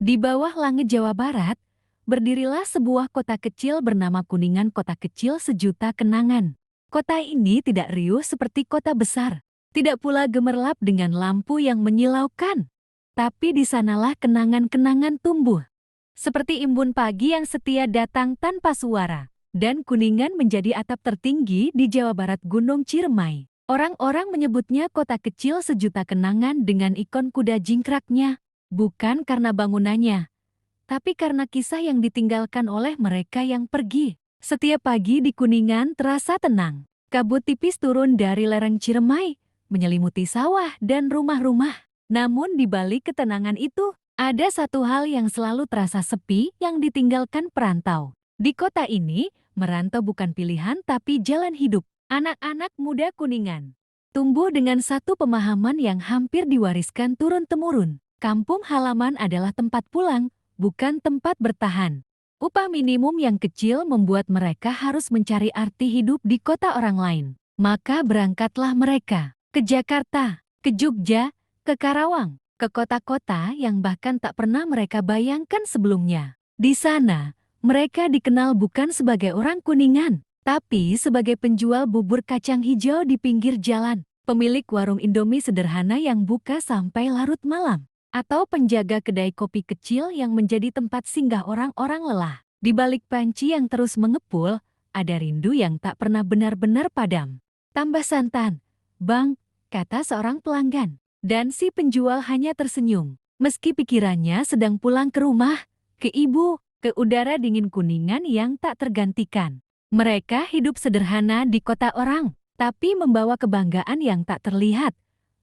Di bawah langit Jawa Barat, berdirilah sebuah kota kecil bernama Kuningan, kota kecil sejuta kenangan. Kota ini tidak riuh seperti kota besar, tidak pula gemerlap dengan lampu yang menyilaukan. Tapi di sanalah kenangan-kenangan tumbuh. Seperti embun pagi yang setia datang tanpa suara. Dan Kuningan menjadi atap tertinggi di Jawa Barat, Gunung Ciremai. Orang-orang menyebutnya kota kecil sejuta kenangan dengan ikon kuda jingkraknya. Bukan karena bangunannya, tapi karena kisah yang ditinggalkan oleh mereka yang pergi. Setiap pagi di Kuningan terasa tenang. Kabut tipis turun dari lereng Ciremai, menyelimuti sawah dan rumah-rumah. Namun di balik ketenangan itu, ada satu hal yang selalu terasa sepi yang ditinggalkan perantau. Di kota ini, merantau bukan pilihan tapi jalan hidup. Anak-anak muda Kuningan tumbuh dengan satu pemahaman yang hampir diwariskan turun-temurun. Kampung halaman adalah tempat pulang, bukan tempat bertahan. Upah minimum yang kecil membuat mereka harus mencari arti hidup di kota orang lain. Maka berangkatlah mereka ke Jakarta, ke Jogja, ke Karawang, ke kota-kota yang bahkan tak pernah mereka bayangkan sebelumnya. Di sana, mereka dikenal bukan sebagai orang Kuningan, tapi sebagai penjual bubur kacang hijau di pinggir jalan, pemilik warung Indomie sederhana yang buka sampai larut malam, atau penjaga kedai kopi kecil yang menjadi tempat singgah orang-orang lelah. Di balik panci yang terus mengepul, ada rindu yang tak pernah benar-benar padam. Tambah santan, Bang, kata seorang pelanggan. Dan si penjual hanya tersenyum. Meski pikirannya sedang pulang ke rumah, ke ibu, ke udara dingin Kuningan yang tak tergantikan. Mereka hidup sederhana di kota orang, tapi membawa kebanggaan yang tak terlihat.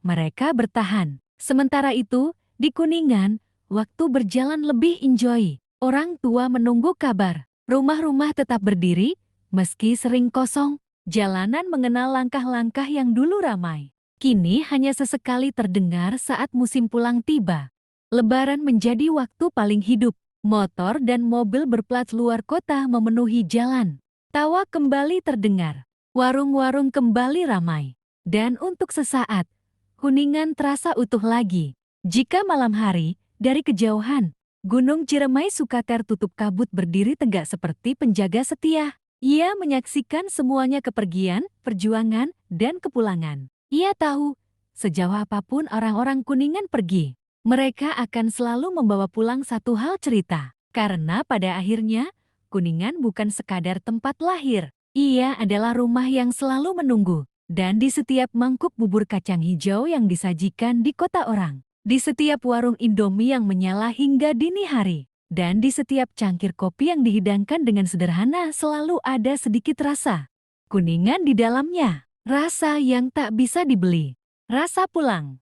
Mereka bertahan. Sementara itu, di Kuningan, waktu berjalan lebih enjoy. Orang tua menunggu kabar. Rumah-rumah tetap berdiri, meski sering kosong. Jalanan mengenal langkah-langkah yang dulu ramai. Kini hanya sesekali terdengar saat musim pulang tiba. Lebaran menjadi waktu paling hidup. Motor dan mobil berplat luar kota memenuhi jalan. Tawa kembali terdengar. Warung-warung kembali ramai. Dan untuk sesaat, Kuningan terasa utuh lagi. Jika malam hari, dari kejauhan, Gunung Ciremai suka tertutup kabut berdiri tegak seperti penjaga setia. Ia menyaksikan semuanya kepergian, perjuangan, dan kepulangan. Ia tahu, sejauh apapun orang-orang Kuningan pergi, mereka akan selalu membawa pulang satu hal cerita. Karena pada akhirnya, Kuningan bukan sekadar tempat lahir. Ia adalah rumah yang selalu menunggu. Dan di setiap mangkuk bubur kacang hijau yang disajikan di kota orang, di setiap warung Indomie yang menyala hingga dini hari, dan di setiap cangkir kopi yang dihidangkan dengan sederhana selalu ada sedikit rasa Kuningan di dalamnya. Rasa yang tak bisa dibeli. Rasa pulang.